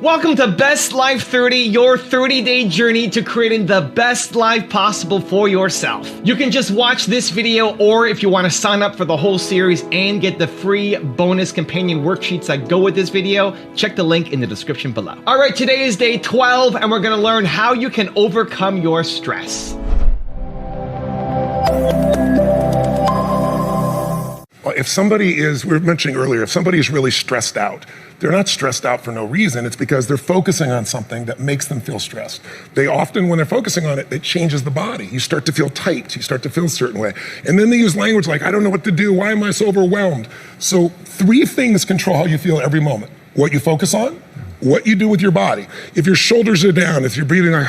Welcome to Best Life 30, your 30-day journey to creating the best life possible for yourself. You can just watch this video, or if you want to sign up for the whole series and get the free bonus companion worksheets that go with this video, check the link in the description below. All right, today is day 12, and we're going to learn how you can overcome your stress. If somebody is, we were mentioning earlier, if somebody is really stressed out, they're not stressed out for no reason. It's because they're focusing on something that makes them feel stressed. They often, when they're focusing on it, it changes the body. You start to feel tight. You start to feel a certain way. And then they use language like, I don't know what to do. Why am I so overwhelmed? So 3 things control how you feel every moment. What you focus on, what you do with your body. If your shoulders are down, if you're breathing like,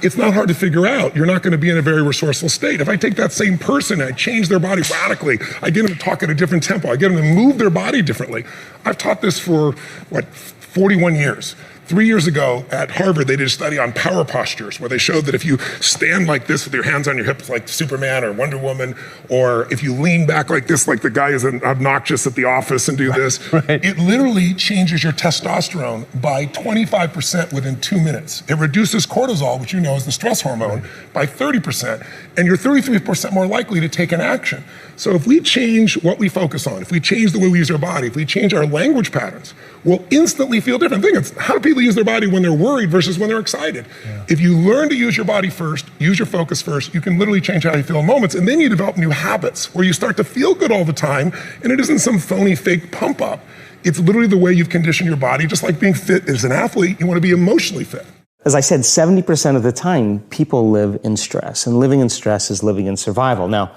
it's not hard to figure out. You're not going to be in a very resourceful state. If I take that same person and I change their body radically, I get them to talk at a different tempo, I get them to move their body differently. I've taught this for, 41 years. 3 years ago at Harvard, they did a study on power postures where they showed that if you stand like this with your hands on your hips like Superman or Wonder Woman, or if you lean back like this like the guy who's obnoxious at the office and do this, it literally changes your testosterone by 25% within 2 minutes. It reduces cortisol, which you know is the stress hormone, by 30%, and you're 33% more likely to take an action. So if we change what we focus on, if we change the way we use our body, if we change our language patterns, we'll instantly feel different. Think of how do people use their body when they're worried versus when they're excited. Yeah. If you learn to use your body first, use your focus first, you can literally change how you feel in moments, and then you develop new habits where you start to feel good all the time, and it isn't some phony fake pump up. It's literally the way you've conditioned your body. Just like being fit as an athlete, you want to be emotionally fit. As I said, 70% of the time, people live in stress, and living in stress is living in survival. Now,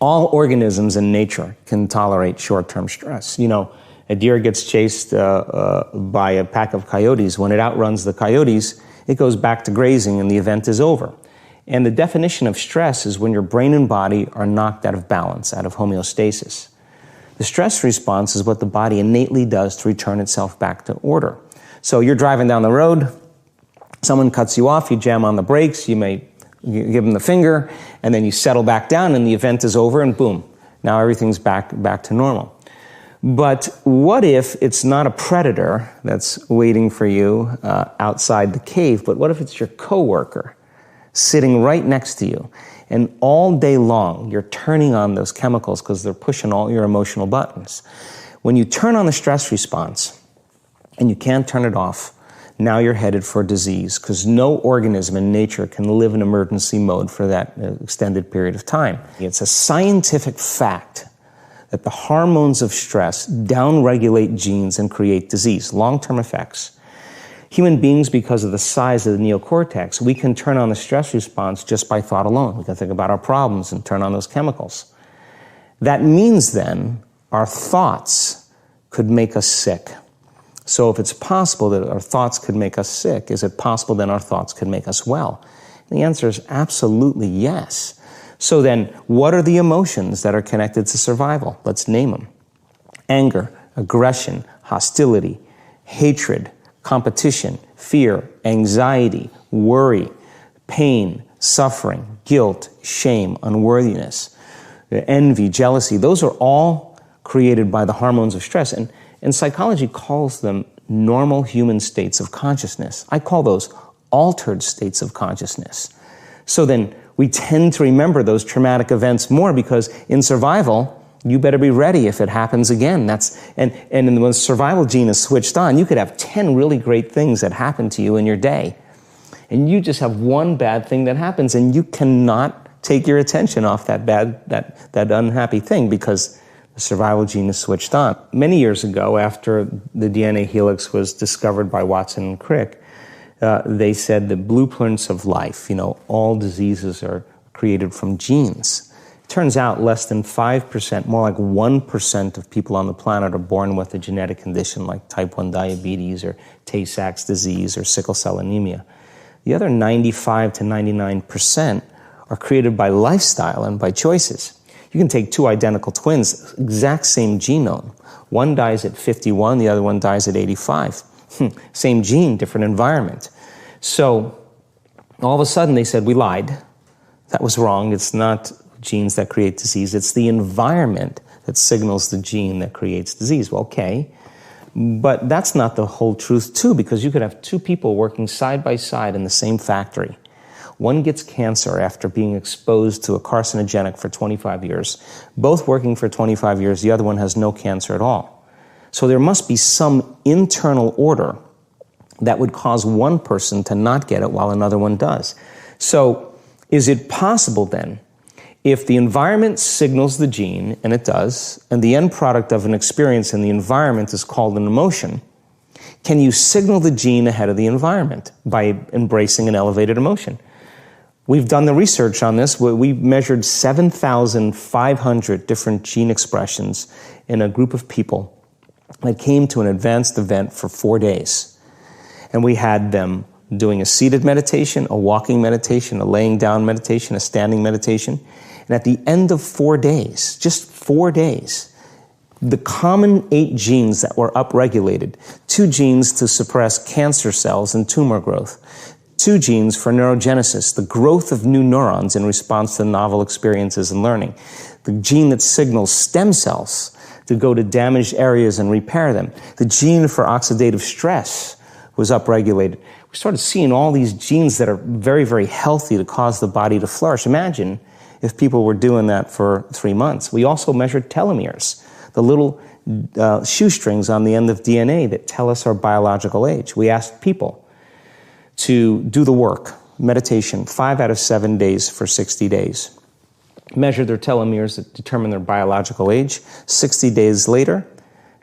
all organisms in nature can tolerate short-term stress. You know, a deer gets chased by a pack of coyotes. When it outruns the coyotes, it goes back to grazing and the event is over. And the definition of stress is when your brain and body are knocked out of balance, out of homeostasis. The stress response is what the body innately does to return itself back to order. So you're driving down the road, someone cuts you off, you jam on the brakes, you give them the finger, and then you settle back down and the event is over and boom, now everything's back to normal. But what if it's not a predator that's waiting for you outside the cave, but what if it's your coworker sitting right next to you, and all day long you're turning on those chemicals because they're pushing all your emotional buttons. When you turn on the stress response and you can't turn it off, now you're headed for disease, because no organism in nature can live in emergency mode for that extended period of time. It's a scientific fact that the hormones of stress downregulate genes and create disease, long-term effects. Human beings, because of the size of the neocortex, we can turn on the stress response just by thought alone. We can think about our problems and turn on those chemicals. That means then our thoughts could make us sick. So if it's possible that our thoughts could make us sick, is it possible then our thoughts could make us well? And the answer is absolutely yes. So then, what are the emotions that are connected to survival? Let's name them. Anger, aggression, hostility, hatred, competition, fear, anxiety, worry, pain, suffering, guilt, shame, unworthiness, envy, jealousy. Those are all created by the hormones of stress. And psychology calls them normal human states of consciousness. I call those altered states of consciousness. So then we tend to remember those traumatic events more because in survival, you better be ready if it happens again. And when the survival gene is switched on, you could have 10 really great things that happen to you in your day. And you just have one bad thing that happens, and you cannot take your attention off that unhappy thing because the survival gene is switched on. Many years ago, after the DNA helix was discovered by Watson and Crick, they said the blueprints of life, all diseases are created from genes. It turns out less than 5%, more like 1% of people on the planet are born with a genetic condition like type 1 diabetes or Tay-Sachs disease or sickle cell anemia. The other 95 to 99% are created by lifestyle and by choices. You can take 2 identical twins, exact same genome. One dies at 51, the other one dies at 85. Same gene, different environment. So all of a sudden they said, we lied. That was wrong. It's not genes that create disease. It's the environment that signals the gene that creates disease. Well, okay. But that's not the whole truth, too, because you could have two people working side by side in the same factory. One gets cancer after being exposed to a carcinogenic for 25 years. Both working for 25 years, the other one has no cancer at all. So there must be some internal order that would cause one person to not get it while another one does. So is it possible then, if the environment signals the gene, and it does, and the end product of an experience in the environment is called an emotion, can you signal the gene ahead of the environment by embracing an elevated emotion? We've done the research on this. We measured 7,500 different gene expressions in a group of people that came to an advanced event for 4 days. And we had them doing a seated meditation, a walking meditation, a laying down meditation, a standing meditation. And at the end of 4 days, just 4 days, the common 8 genes that were upregulated, 2 genes to suppress cancer cells and tumor growth, 2 genes for neurogenesis, the growth of new neurons in response to novel experiences and learning, the gene that signals stem cells to go to damaged areas and repair them, the gene for oxidative stress was upregulated. We started seeing all these genes that are very, very healthy to cause the body to flourish. Imagine if people were doing that for 3 months. We also measured telomeres, the little shoestrings on the end of DNA that tell us our biological age. We asked people to do the work, meditation, 5 out of 7 days for 60 days. Measure their telomeres that determine their biological age. 60 days later,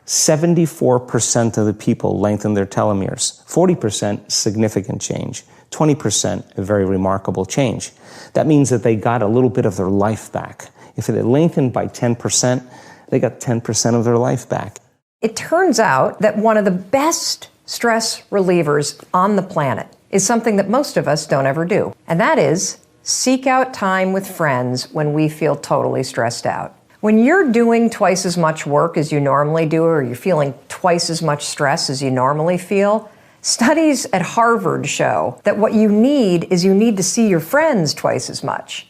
74% of the people lengthened their telomeres. 40% significant change. 20% a very remarkable change. That means that they got a little bit of their life back. If it had lengthened by 10%, they got 10% of their life back. It turns out that one of the best stress relievers on the planet is something that most of us don't ever do. And that is seek out time with friends when we feel totally stressed out. When you're doing twice as much work as you normally do, or you're feeling twice as much stress as you normally feel, studies at Harvard show that what you need is you need to see your friends twice as much.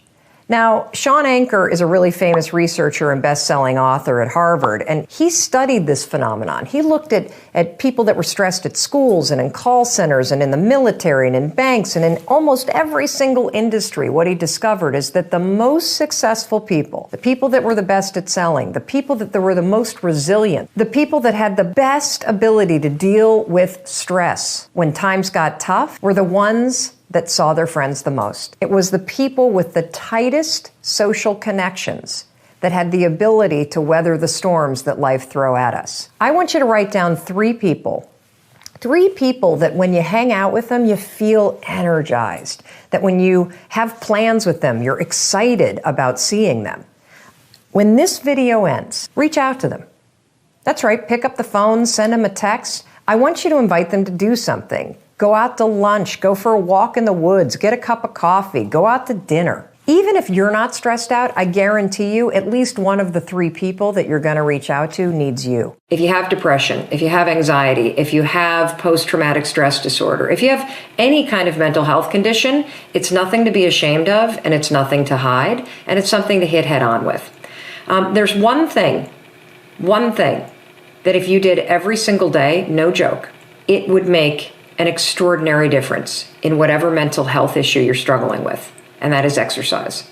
Now, Shawn Achor is a really famous researcher and best-selling author at Harvard, and he studied this phenomenon. He looked at people that were stressed at schools and in call centers and in the military and in banks and in almost every single industry. What he discovered is that the most successful people, the people that were the best at selling, the people that were the most resilient, the people that had the best ability to deal with stress when times got tough were the ones that saw their friends the most. It was the people with the tightest social connections that had the ability to weather the storms that life throw at us. I want you to write down 3 people. 3 people that when you hang out with them, you feel energized. That when you have plans with them, you're excited about seeing them. When this video ends, reach out to them. That's right, pick up the phone, send them a text. I want you to invite them to do something. Go out to lunch, go for a walk in the woods, get a cup of coffee, go out to dinner. Even if you're not stressed out, I guarantee you at least one of the 3 people that you're going to reach out to needs you. If you have depression, if you have anxiety, if you have post-traumatic stress disorder, if you have any kind of mental health condition, it's nothing to be ashamed of and it's nothing to hide and it's something to hit head on with. There's one thing that if you did every single day, no joke, it would make an extraordinary difference in whatever mental health issue you're struggling with, and that is exercise.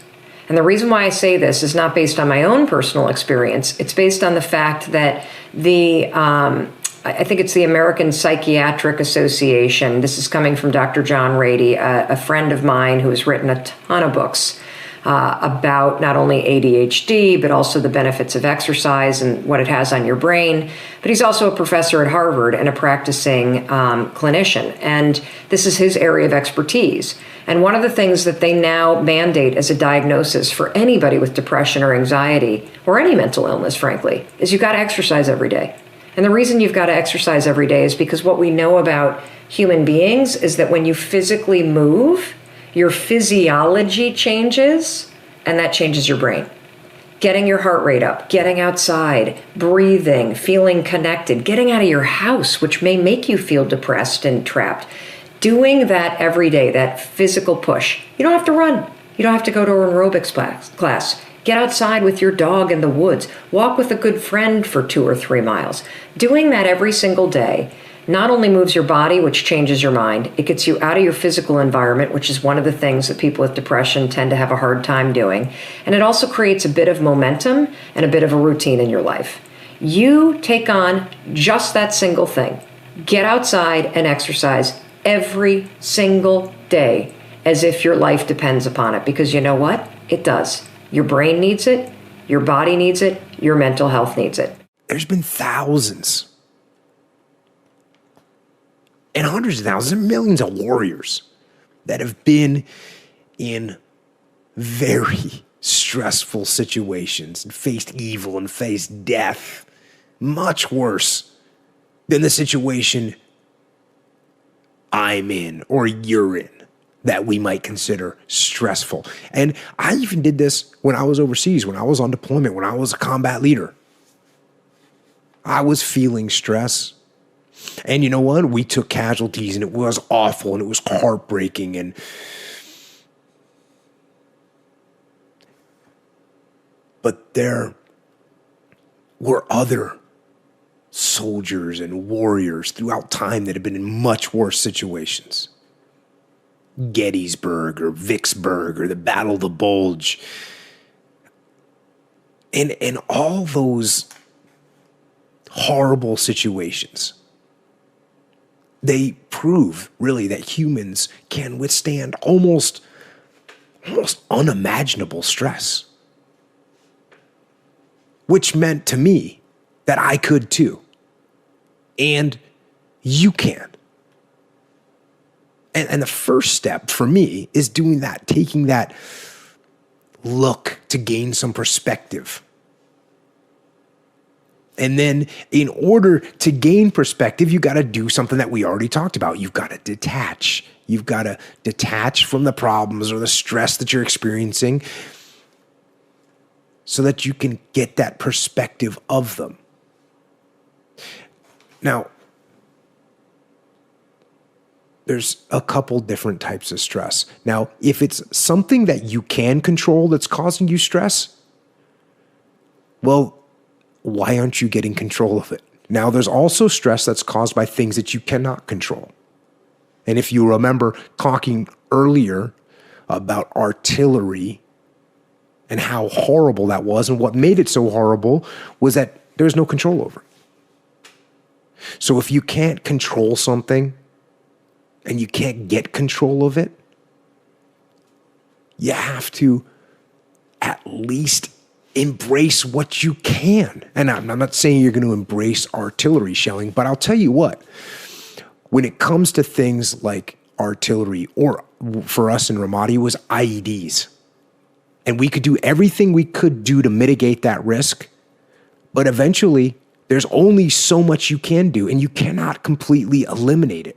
And the reason why I say this is not based on my own personal experience. It's based on the fact that I think it's the American Psychiatric Association. This is coming from Dr. John Ratey, a friend of mine who has written a ton of books about not only ADHD, but also the benefits of exercise and what it has on your brain. But he's also a professor at Harvard and a practicing clinician. And this is his area of expertise. And one of the things that they now mandate as a diagnosis for anybody with depression or anxiety, or any mental illness, frankly, is you've got to exercise every day. And the reason you've got to exercise every day is because what we know about human beings is that when you physically move, your physiology changes, and that changes your brain. Getting your heart rate up, getting outside, breathing, feeling connected, getting out of your house, which may make you feel depressed and trapped. Doing that every day, that physical push. You don't have to run. You don't have to go to an aerobics class. Get outside with your dog in the woods. Walk with a good friend for 2 or 3 miles. Doing that every single day not only moves your body, which changes your mind, it gets you out of your physical environment, which is one of the things that people with depression tend to have a hard time doing. And it also creates a bit of momentum and a bit of a routine in your life. You take on just that single thing. Get outside and exercise every single day as if your life depends upon it. Because you know what? It does. Your brain needs it. Your body needs it. Your mental health needs it. There's been thousands and hundreds of thousands and millions of warriors that have been in very stressful situations and faced evil and faced death much worse than the situation I'm in or you're in that we might consider stressful. And I even did this when I was overseas, when I was on deployment, when I was a combat leader. I was feeling stress. And you know what? We took casualties and it was awful and it was heartbreaking. But there were other soldiers and warriors throughout time that have been in much worse situations. Gettysburg or Vicksburg or the Battle of the Bulge. And all those horrible situations, they prove really that humans can withstand almost unimaginable stress. Which meant to me that I could too. And you can. And the first step for me is doing that, taking that look to gain some perspective. And then in order to gain perspective, you got to do something that we already talked about. You've got to detach. You've got to detach from the problems or the stress that you're experiencing so that you can get that perspective of them. Now, there's a couple different types of stress. Now, if it's something that you can control that's causing you stress, well, why aren't you getting control of it? Now, there's also stress that's caused by things that you cannot control. And if you remember talking earlier about artillery and how horrible that was, and what made it so horrible was that there's no control over it. So if you can't control something and you can't get control of it, you have to at least embrace what you can. And I'm not saying you're going to embrace artillery shelling, but I'll tell you what, when it comes to things like artillery, or for us in Ramadi, it was IEDs. And we could do everything we could do to mitigate that risk, but eventually there's only so much you can do, and you cannot completely eliminate it.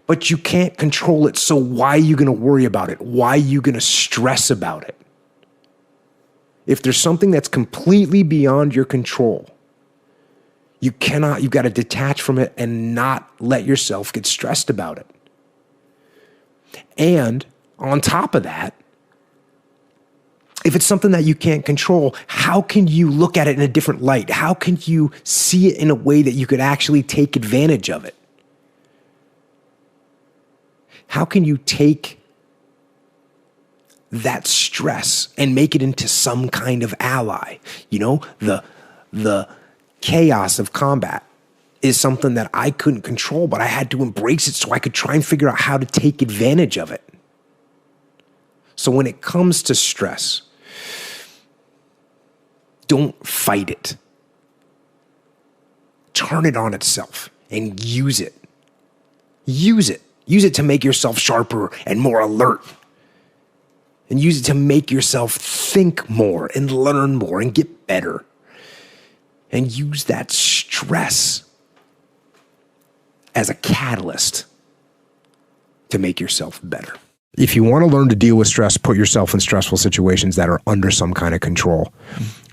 But you can't control it, so why are you going to worry about it? Why are you going to stress about it? If there's something that's completely beyond your control, you've got to detach from it and not let yourself get stressed about it. And on top of that, if it's something that you can't control, how can you look at it in a different light? How can you see it in a way that you could actually take advantage of it? How can you take that stress and make it into some kind of ally? You know, the chaos of combat is something that I couldn't control, but I had to embrace it so I could try and figure out how to take advantage of it. So when it comes to stress, don't fight it. Turn it on itself and use it. Use it. Use it to make yourself sharper and more alert. And use it to make yourself think more and learn more and get better. And use that stress as a catalyst to make yourself better. If you want to learn to deal with stress, put yourself in stressful situations that are under some kind of control.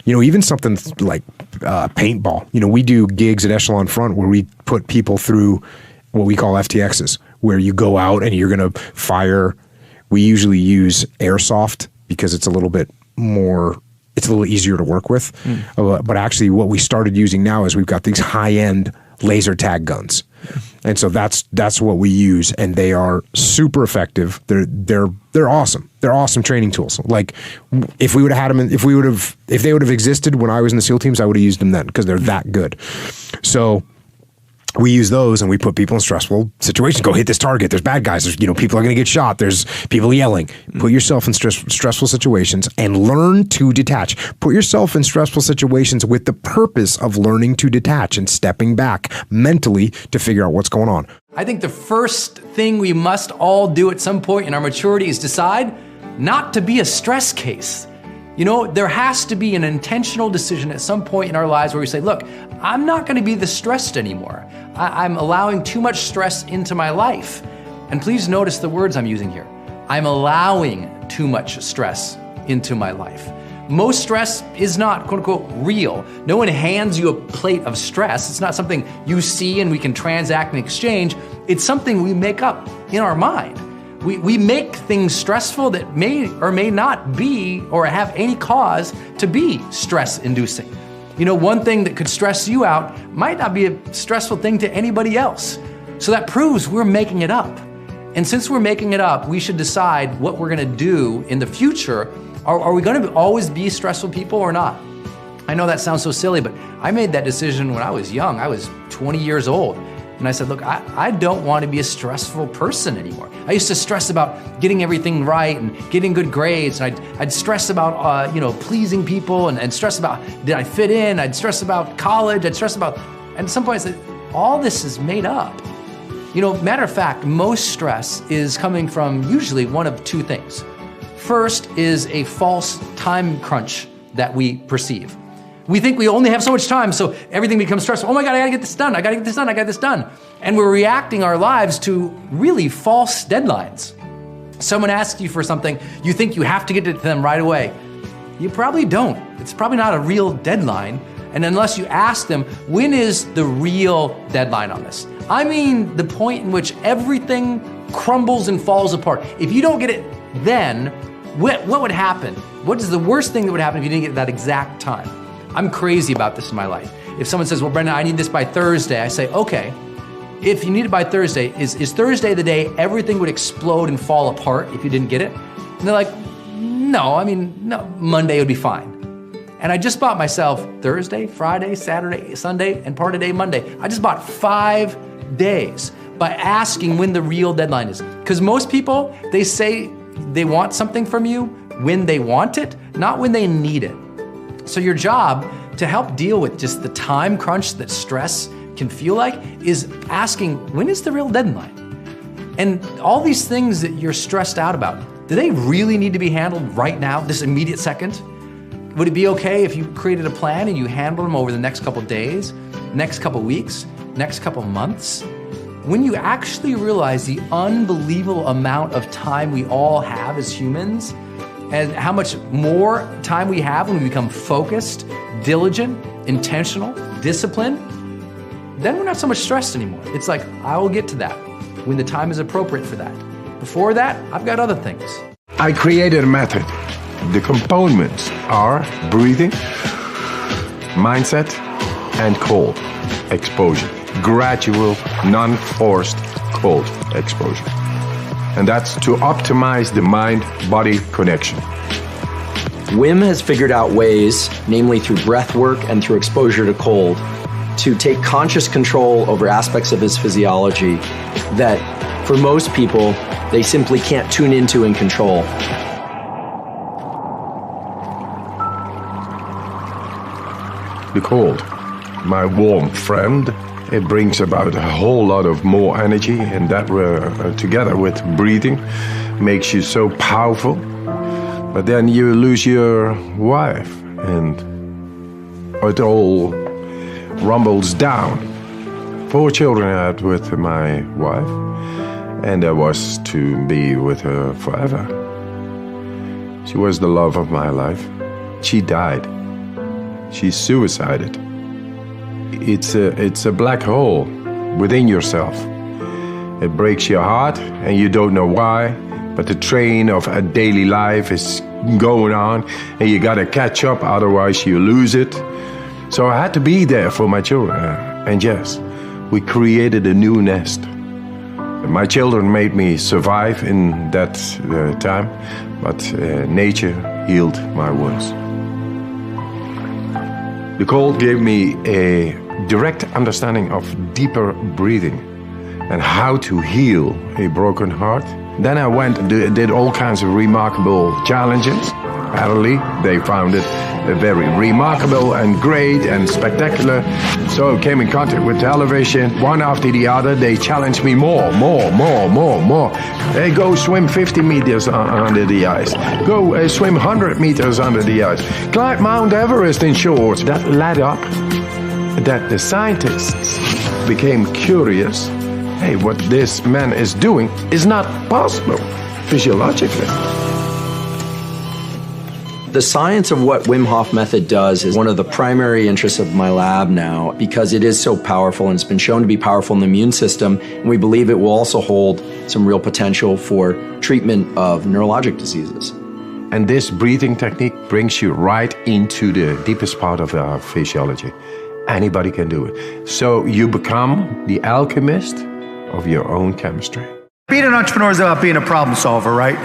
You know, even something like paintball. You know, we do gigs at Echelon Front where we put people through what we call FTXs, where you go out and you're going to fire. We usually use airsoft because it's a little bit more it's a little easier to work with. But actually what we started using now is we've got these high-end laser tag guns. And so that's what we use, and they are super effective. They're awesome. They're awesome training tools. Like if we would have had them, if they would have existed when I was in the SEAL teams, I would have used them then because they're that good. So we use those and we put people in stressful situations. Go hit this target. There's bad guys. There's, people are going to get shot. There's people yelling. Put yourself in stressful situations and learn to detach. Put yourself in stressful situations with the purpose of learning to detach and stepping back mentally to figure out what's going on. I think the first thing we must all do at some point in our maturity is decide not to be a stress case. There has to be an intentional decision at some point in our lives where we say, look, I'm not going to be this stressed anymore. I'm allowing too much stress into my life. And please notice the words I'm using here. I'm allowing too much stress into my life. Most stress is not, quote unquote, real. No one hands you a plate of stress. It's not something you see and we can transact and exchange. It's something we make up in our mind. We make things stressful that may or may not be or have any cause to be stress-inducing. One thing that could stress you out might not be a stressful thing to anybody else. So that proves we're making it up. And since we're making it up, we should decide what we're going to do in the future. Are we going to always be stressful people or not? I know that sounds so silly, but I made that decision when I was young. I was 20 years old. And I said, look, I don't want to be a stressful person anymore. I used to stress about getting everything right and getting good grades. And I'd stress about, pleasing people and stress about, did I fit in? I'd stress about college. I'd stress about, and at some point I said, all this is made up. Matter of fact, most stress is coming from usually one of two things. First is a false time crunch that we perceive. We think we only have so much time, so everything becomes stressful. Oh my God, I gotta get this done. I gotta get this done. I got this done. And we're reacting our lives to really false deadlines. Someone asks you for something, you think you have to get it to them right away. You probably don't. It's probably not a real deadline. And unless you ask them, when is the real deadline on this? I mean, the point in which everything crumbles and falls apart. If you don't get it then, what would happen? What is the worst thing that would happen if you didn't get it that exact time? I'm crazy about this in my life. If someone says, well, Brendan, I need this by Thursday, I say, okay, if you need it by Thursday, is Thursday the day everything would explode and fall apart if you didn't get it? And they're like, no, Monday would be fine. And I just bought myself Thursday, Friday, Saturday, Sunday, and part of day Monday. I just bought 5 days by asking when the real deadline is. Because most people, they say they want something from you when they want it, not when they need it. So your job to help deal with just the time crunch that stress can feel like is asking, when is the real deadline? And all these things that you're stressed out about, do they really need to be handled right now, this immediate second? Would it be okay if you created a plan and you handle them over the next couple days, next couple weeks, next couple months? When you actually realize the unbelievable amount of time we all have as humans, and how much more time we have when we become focused, diligent, intentional, disciplined, then we're not so much stressed anymore. It's like, I will get to that when the time is appropriate for that. Before that, I've got other things. I created a method. The components are breathing, mindset, and cold exposure. Gradual, non-forced cold exposure. And that's to optimize the mind-body connection. Wim has figured out ways, namely through breath work and through exposure to cold, to take conscious control over aspects of his physiology that, for most people, they simply can't tune into and control. The cold, my warm friend, it brings about a whole lot of more energy, and that together with breathing makes you so powerful. But then you lose your wife and it all rumbles down. 4 children I had with my wife, and I was to be with her forever. She was the love of my life. She died. She suicided. It's a black hole within yourself. It breaks your heart and you don't know why, but the train of a daily life is going on, and you got to catch up, otherwise you lose it. So I had to be there for my children. And yes, we created a new nest. My children made me survive in that time, but nature healed my wounds. The cold gave me a direct understanding of deeper breathing and how to heal a broken heart. Then I went and did all kinds of remarkable challenges. Apparently, they found it very remarkable and great and spectacular. So I came in contact with television. One after the other, they challenged me more. Hey, go swim 50 meters under the ice. Go swim 100 meters under the ice. Climb Mount Everest in shorts. That led up that the scientists became curious. Hey, what this man is doing is not possible physiologically. The science of what Wim Hof method does is one of the primary interests of my lab now because it is so powerful and it's been shown to be powerful in the immune system, and we believe it will also hold some real potential for treatment of neurologic diseases. And this breathing technique brings you right into the deepest part of our physiology. Anybody can do it. So you become the alchemist of your own chemistry. Being an entrepreneur is about being a problem solver, right?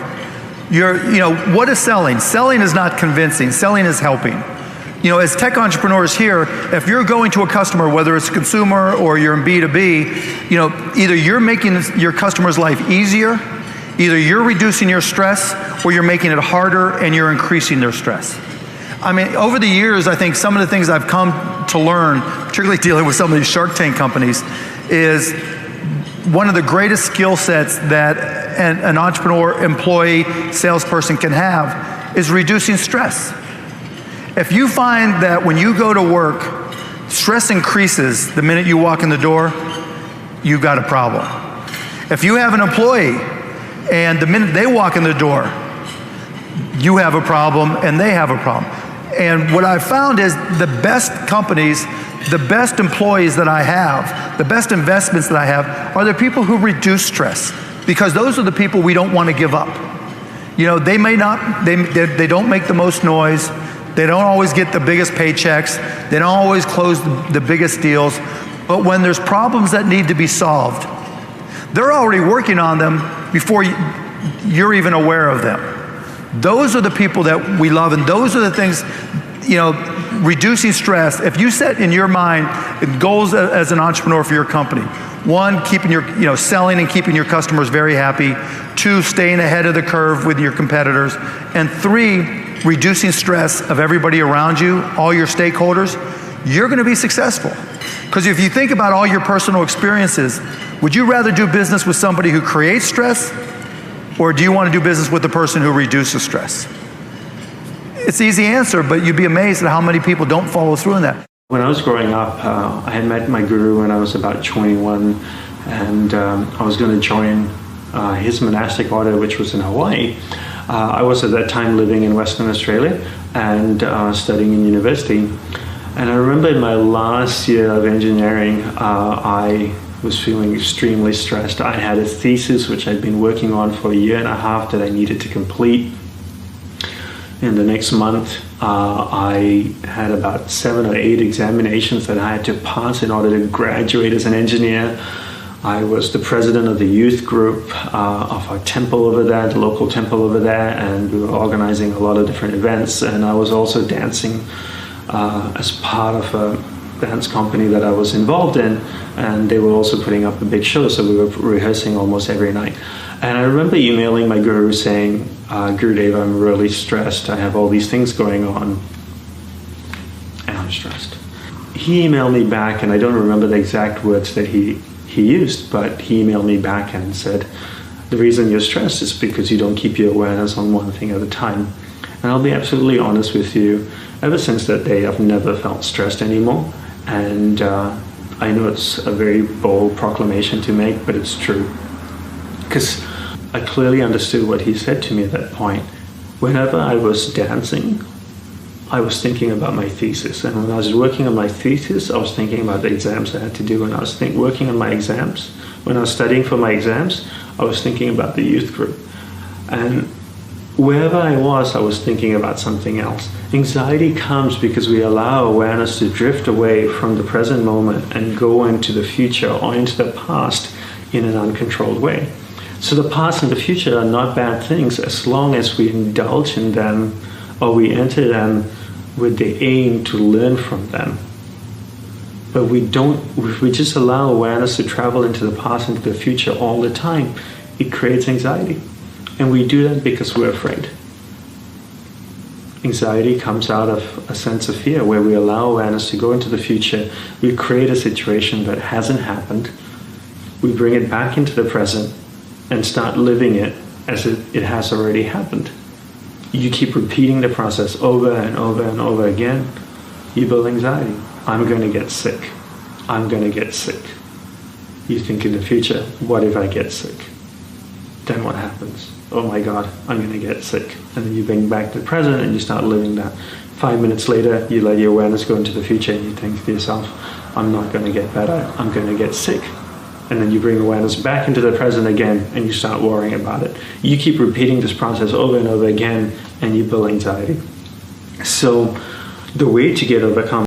What is selling? Selling is not convincing. Selling is helping. As tech entrepreneurs here, if you're going to a customer, whether it's a consumer or you're in B2B, either you're making your customer's life easier, either you're reducing your stress, or you're making it harder and you're increasing their stress. I mean, over the years, I think some of the things I've come to learn, particularly dealing with some of these Shark Tank companies, is one of the greatest skill sets that an entrepreneur, employee, salesperson can have is reducing stress. If you find that when you go to work, stress increases the minute you walk in the door, you've got a problem. If you have an employee and the minute they walk in the door, you have a problem and they have a problem. And what I've found is the best companies, the best employees that I have, the best investments that I have are the people who reduce stress, because those are the people we don't want to give up. They may not, they don't make the most noise, they don't always get the biggest paychecks, they don't always close the biggest deals, but when there's problems that need to be solved, they're already working on them before you're even aware of them. Those are the people that we love, and those are the things, reducing stress. If you set in your mind goals as an entrepreneur for your company, one, keeping your, selling and keeping your customers very happy. Two, staying ahead of the curve with your competitors. And three, reducing stress of everybody around you, all your stakeholders, you're going to be successful. Because if you think about all your personal experiences, would you rather do business with somebody who creates stress, or do you want to do business with the person who reduces stress? It's an easy answer, but you'd be amazed at how many people don't follow through in that. When I was growing up, I had met my guru when I was about 21, and I was going to join his monastic order, which was in Hawaii. I was at that time living in Western Australia and studying in university. And I remember in my last year of engineering, I was feeling extremely stressed. I had a thesis which I'd been working on for 1.5 years that I needed to complete. In the next month, I had about 7 or 8 examinations that I had to pass in order to graduate as an engineer. I was the president of the youth group of our temple over there, the local temple over there, and we were organizing a lot of different events. And I was also dancing as part of a dance company that I was involved in, and they were also putting up a big show, so we were rehearsing almost every night. And I remember emailing my guru saying, Gurudev, I'm really stressed. I have all these things going on, and I'm stressed. He emailed me back, and I don't remember the exact words that he used, but he emailed me back and said, the reason you're stressed is because you don't keep your awareness on one thing at a time. And I'll be absolutely honest with you, ever since that day, I've never felt stressed anymore. And I know it's a very bold proclamation to make, but it's true. Because I clearly understood what he said to me at that point. Whenever I was dancing, I was thinking about my thesis. And when I was working on my thesis, I was thinking about the exams I had to do. When I was working on my exams, when I was studying for my exams, I was thinking about the youth group. And wherever I was thinking about something else. Anxiety comes because we allow awareness to drift away from the present moment and go into the future or into the past in an uncontrolled way. So the past and the future are not bad things as long as we indulge in them or we enter them with the aim to learn from them. But if we just allow awareness to travel into the past and the future all the time, it creates anxiety. And we do that because we're afraid. Anxiety comes out of a sense of fear where we allow awareness to go into the future. We create a situation that hasn't happened. We bring it back into the present and start living it as it has already happened. You keep repeating the process over and over and over again. You build anxiety. I'm going to get sick. I'm going to get sick. You think in the future, what if I get sick? Then what happens? Oh my God, I'm going to get sick. And then you bring back the present and you start living that. 5 minutes later, you let your awareness go into the future and you think to yourself, I'm not going to get better, I'm going to get sick. And then you bring awareness back into the present again and you start worrying about it. You keep repeating this process over and over again and you build anxiety. So the way to get overcome